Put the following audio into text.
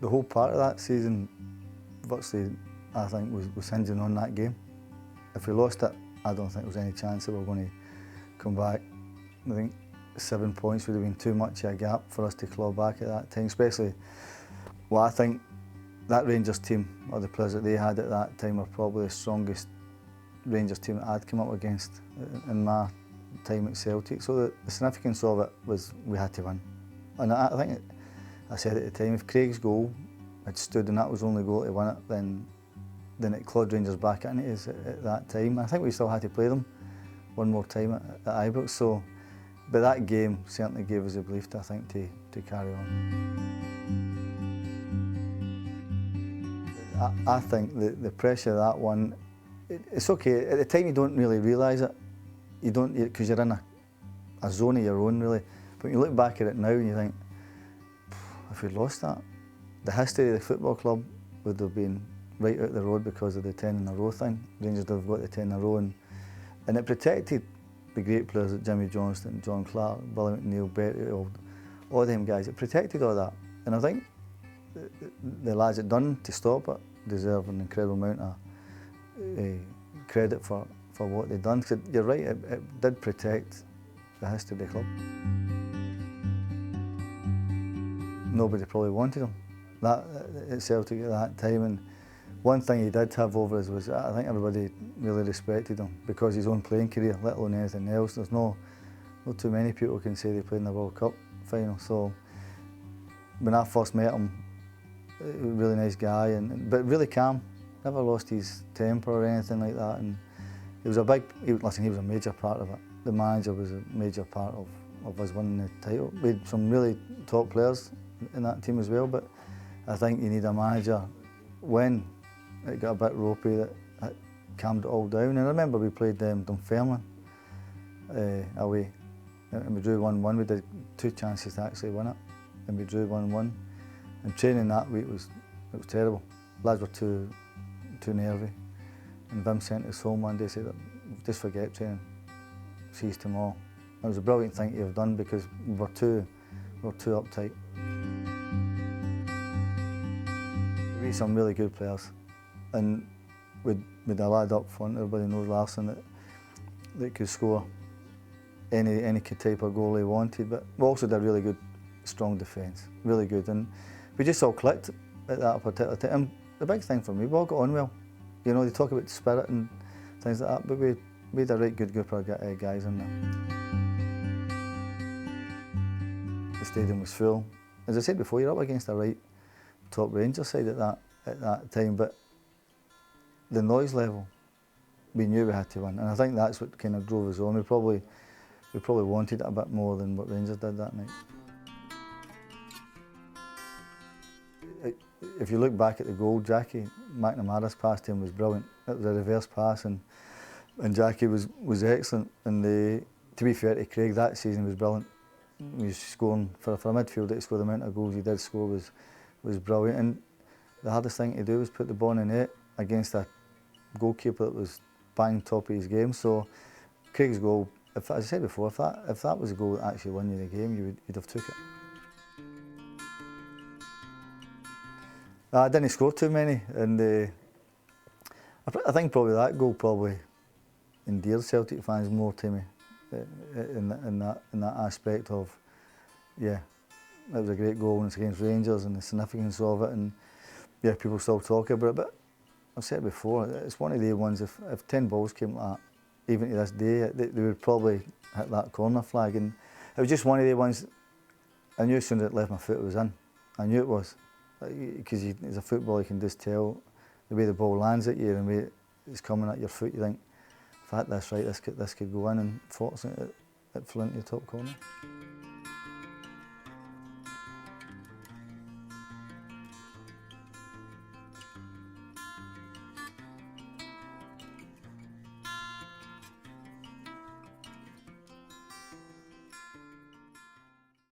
the whole part of that season, virtually, I think, was hinging on that game. If we lost it, I don't think there was any chance that we were going to come back. I think 7 points would have been too much of a gap for us to claw back at that time, especially, well, I think that Rangers team, or the players that they had at that time, were probably the strongest Rangers team that I'd come up against in my time at Celtic. So the significance of it was we had to win. And I think, I said at the time, if Craig's goal had stood and that was the only goal to win it, then it clawed Rangers back into us at that time. I think we still had to play them one more time at Ibrox. So, but that game certainly gave us the belief, I think, to carry on. I think the pressure of that one, it's okay. At the time you don't really realise it. You don't, because you're in a zone of your own, really. But when you look back at it now and you think, if we'd lost that, the history of the football club would have been right out the road because of the 10 in a row thing. Rangers would have got the 10 in a row, and it protected the great players like Jimmy Johnston, John Clark, Billy McNeil, Betty, all them guys. It protected all that. And I think the lads that done to stop it deserve an incredible amount of credit for what they've done. Because you're right, it did protect the history of the club. Nobody probably wanted him at Celtic at that time, and one thing he did have over us was I think everybody really respected him because his own playing career, let alone anything else. There's not too many people can say they played in the World Cup final. So when I first met him, he was a really nice guy, but really calm. Never lost his temper or anything like that. And he was he was a major part of it. The manager was a major part of us winning the title. We had some really top players in that team as well, but I think you need a manager when it got a bit ropey that calmed it all down. And I remember we played Dunfermline away, and we drew 1-1. We did 2 chances to actually win it, and we drew 1-1. And training that week was terrible. Lads were too nervy, and Vim sent us home one day and said, just forget training, see you tomorrow. It was a brilliant thing to have done because we were too uptight. We had some really good players, and with a lad up front, everybody knows Larson, that could score any type of goal he wanted, but we also did really good, strong defence, really good, and we just all clicked at that particular time. And the big thing for me, we all got on well. You know, they talk about spirit and things like that, but we had a right good group of guys in there. The stadium was full. As I said before, you're up against a right top Rangers side at that time, but the noise level, we knew we had to win, and I think that's what kind of drove us on. We probably wanted it a bit more than what Rangers did that night. If you look back at the goal, Jackie McNamara's pass to him was brilliant. It was a reverse pass, and Jackie was excellent. And to be fair to Craig, that season was brilliant. He was scoring for a midfielder to score the amount of goals he did score was brilliant. And the hardest thing to do was put the ball in the net against a goalkeeper that was bang top of his game. So Craig's goal, as I said before, if that was a goal that actually won you the game, you'd have took it. I didn't score too many, and I think probably that goal endeared Celtic fans more to me in that aspect of, yeah, it was a great goal and it's against Rangers and the significance of it, and yeah, people still talk about it. But I've said it before, it's one of the ones, if 10 balls came like that, even to this day, they would probably hit that corner flag, and it was just one of the ones. I knew as soon as it left my foot it was in. I knew it was. Because as a footballer, you can just tell the way the ball lands at you and the way it's coming at your foot. You think, if I hit this right, this could go in, and fortunately, it flew into the top corner.